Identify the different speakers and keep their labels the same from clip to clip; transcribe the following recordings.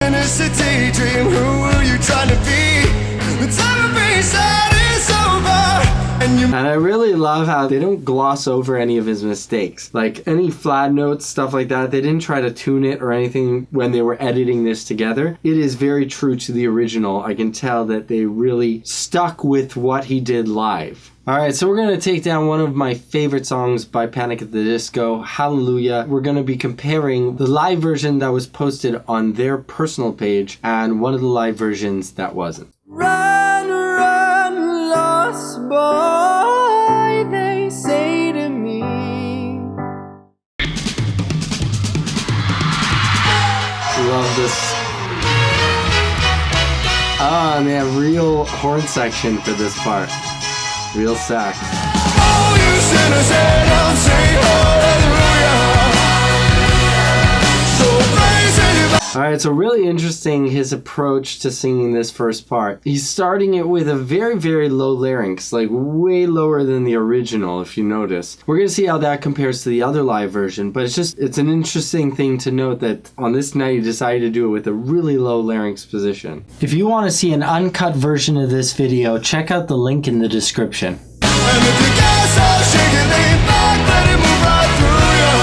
Speaker 1: finish a daydream. Who are you trying to be? The time of being sad is over. And
Speaker 2: I really love how they don't gloss over any of his mistakes. Like any flat notes, stuff like that, they didn't try to tune it or anything when they were editing this together. It is very true to the original. I can tell that they really stuck with what he did live. Alright, so we're going to take down one of my favorite songs by Panic at the Disco, Hallelujah. We're going to be comparing the live version that was posted on their personal page and one of the live versions that wasn't.
Speaker 1: run, run, lost boy, they say to me.
Speaker 2: Love this. Ah, and they have real horn section for this part. Real sax.
Speaker 1: Oh, you sinners, and I'll sing hallelujah. So praise anybody.
Speaker 2: Alright, so really interesting his approach to singing this first part. He's starting it with a very, very low larynx, like way lower than the original, if you notice. We're going to see how that compares to the other live version, but it's an interesting thing to note that on this night he decided to do it with a really low larynx position. If you want to see an uncut version of this video, check out the link in the description.
Speaker 1: And if you guess I'll shake it, lean back, let it move right through you.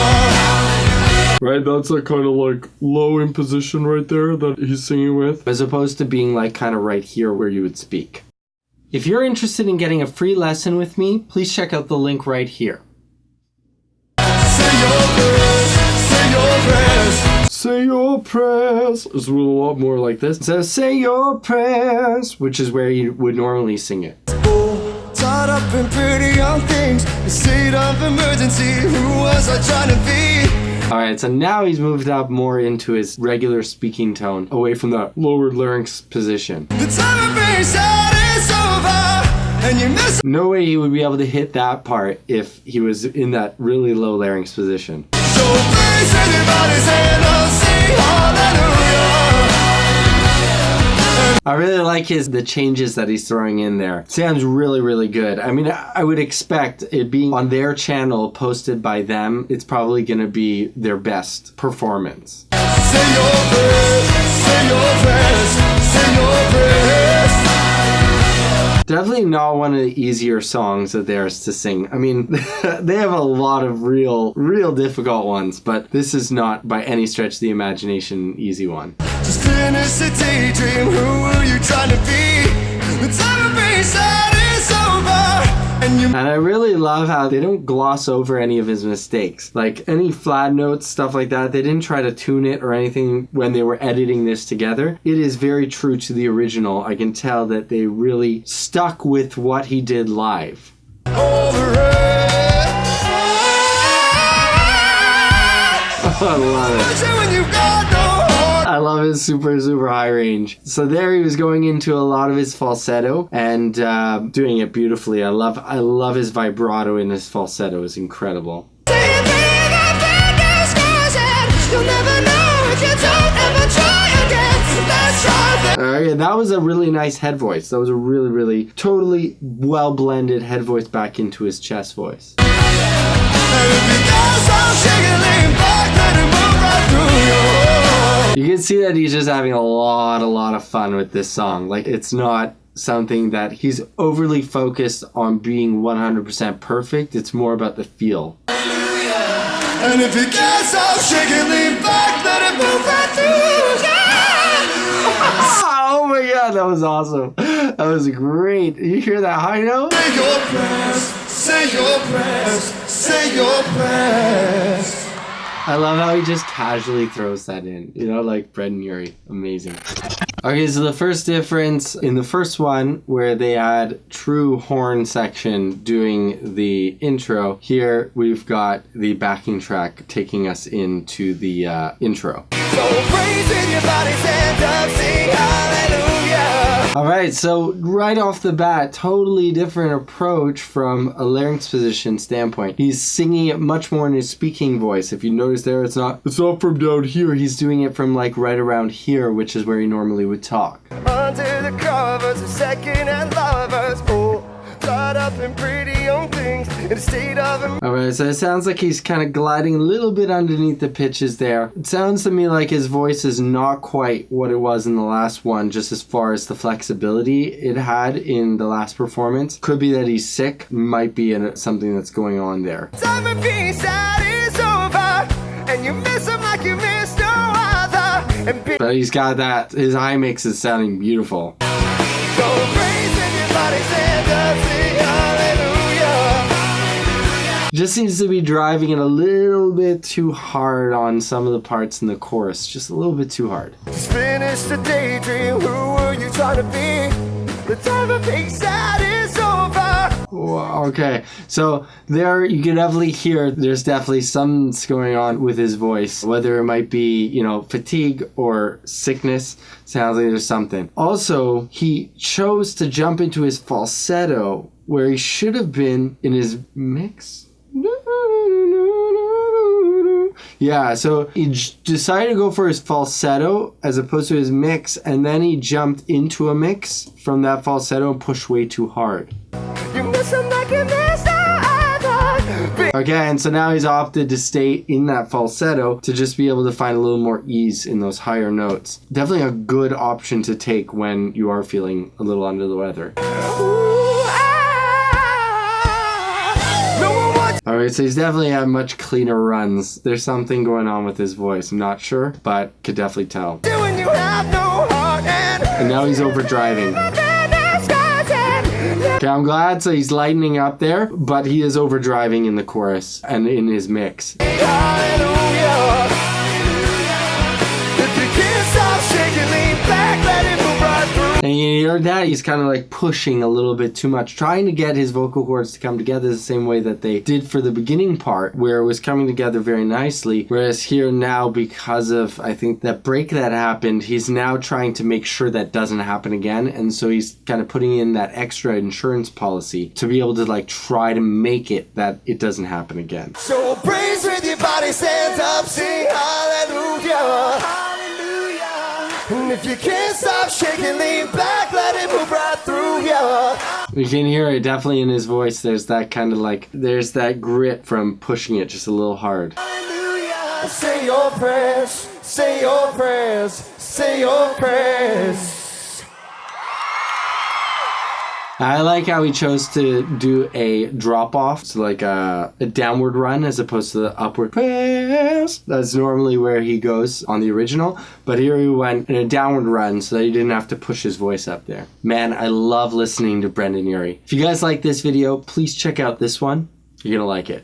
Speaker 3: Right, that's like kind of like low in position right there that he's singing with.
Speaker 2: As opposed to being like kind of right here where you would speak. If you're interested in getting a free lesson with me, please check out the link right here.
Speaker 1: Say your prayers, say your prayers.
Speaker 3: Say your prayers. It's a lot more like this.
Speaker 2: So say your prayers, which is where you would normally sing it.
Speaker 1: Oh, tied up in pretty young things, a state of emergency. Who was I trying to be?
Speaker 2: Alright, so now he's moved up more into his regular speaking tone, away from the lower larynx position.
Speaker 1: The time of being sad is over, and you miss.
Speaker 2: No way he would be able to hit that part if he was in that really low larynx position.
Speaker 1: So praise anybody's hand, I'll sing hallelujah.
Speaker 2: I really like the changes that he's throwing in there. Sounds really, really good. I mean, I would expect it being on their channel posted by them, it's probably going to be their best performance.
Speaker 1: Say your prayers, say your prayers, say your prayers.
Speaker 2: Definitely not one of the easier songs of theirs to sing. I mean, they have a lot of real difficult ones, but this is not by any stretch of the imagination an easy one.
Speaker 1: Just finish a daydream. Who are you trying to be? The time of being sad is over.
Speaker 2: And I really love how they don't gloss over any of his mistakes. Like any flat notes, stuff like that, they didn't try to tune it or anything when they were editing this together. It is very true to the original. I can tell that they really stuck with what he did live. I love it. I love his super, super high range. So there he was going into a lot of his falsetto and doing it beautifully. I love his vibrato in his falsetto. It's incredible. Alright, that was a really nice head voice. That was a really, really, totally well blended head voice back into his chest voice. You can see that he's just having a lot of fun with this song. Like, it's not something that he's overly focused on being 100% perfect. It's more about the feel.
Speaker 1: And if you guess I'll shake it, lean back, let it move right through.
Speaker 2: Oh my god, that was awesome. That was great. You hear that high note?
Speaker 1: Say your prayers, say your prayers, say your prayers.
Speaker 2: I love how he just casually throws that in. You know, like BRENDON URIE. Amazing. Okay, so the first difference in the first one, where they had true horn section doing the intro, here we've got the backing track taking us into the intro.
Speaker 1: So praising your body's hands up, sing hallelujah.
Speaker 2: Alright, so right off the bat, totally different approach from a larynx position standpoint. He's singing it much more in his speaking voice. If you notice there, it's not from down here. He's doing it from like right around here, which is where he normally would talk.
Speaker 1: Under the covers of second-hand lovers, oh, caught up in pretty young things in a state of
Speaker 2: Alright, so it sounds like he's kind of gliding a little bit underneath the pitches there. It sounds to me like his voice is not quite what it was in the last one, just as far as the flexibility it had in the last performance. Could be that he's sick, might be something that's going on there.
Speaker 1: time of peace that is over, and you miss him like you missed no other. And
Speaker 2: But he's got that, his high mix is sounding beautiful.
Speaker 1: go praise everybody, stand up, sing hallelujah.
Speaker 2: Just seems to be driving it a little bit too hard on some of the parts in the chorus. Just a little bit too hard.
Speaker 1: Just finished the daydream, who were you trying to be? The time of peace that is over.
Speaker 2: Okay, so there you can definitely hear there's definitely something's going on with his voice. Whether it might be, you know, fatigue or sickness, sounds like there's something. Also, he chose to jump into his falsetto where he should have been in his mix. Yeah, so he decided to go for his falsetto as opposed to his mix, and then he jumped into a mix from that falsetto and pushed way too hard.
Speaker 1: You miss him like you missed no other.
Speaker 2: Okay, and so now he's opted to stay in that falsetto to just be able to find a little more ease in those higher notes. Definitely a good option to take when you are feeling a little under the weather. Alright, so he's definitely had much cleaner runs. There's something going on with his voice. I'm not sure, but could definitely tell.
Speaker 1: When you have no heart
Speaker 2: And now he's overdriving. Okay, I'm glad, so he's lightening up there, but he is overdriving in the chorus and in his mix.
Speaker 1: hallelujah. If you can't stop shaking, lean back, let it move right through.
Speaker 2: And you heard that? He's kind of like pushing a little bit too much, trying to get his vocal cords to come together the same way that they did for the beginning part, where it was coming together very nicely. Whereas here now, because of, I think, that break that happened, he's now trying to make sure that doesn't happen again. And so he's kind of putting in that extra insurance policy to be able to like try to make it that it doesn't happen again.
Speaker 1: So praise with your body, stand up, sing hallelujah. And if you can't stop shaking, lean back, let it move right through ya.
Speaker 2: You can hear it definitely in his voice. There's that kind of like, there's that grit from pushing it just a little hard.
Speaker 1: Hallelujah. Say your prayers, say your prayers, say your prayers.
Speaker 2: I like how he chose to do a drop off, so like a downward run as opposed to the upward press. That's normally where he goes on the original, but here he went in a downward run so that he didn't have to push his voice up there. Man, I love listening to Brendon Urie. If you guys like this video, please check out this one. You're gonna like it.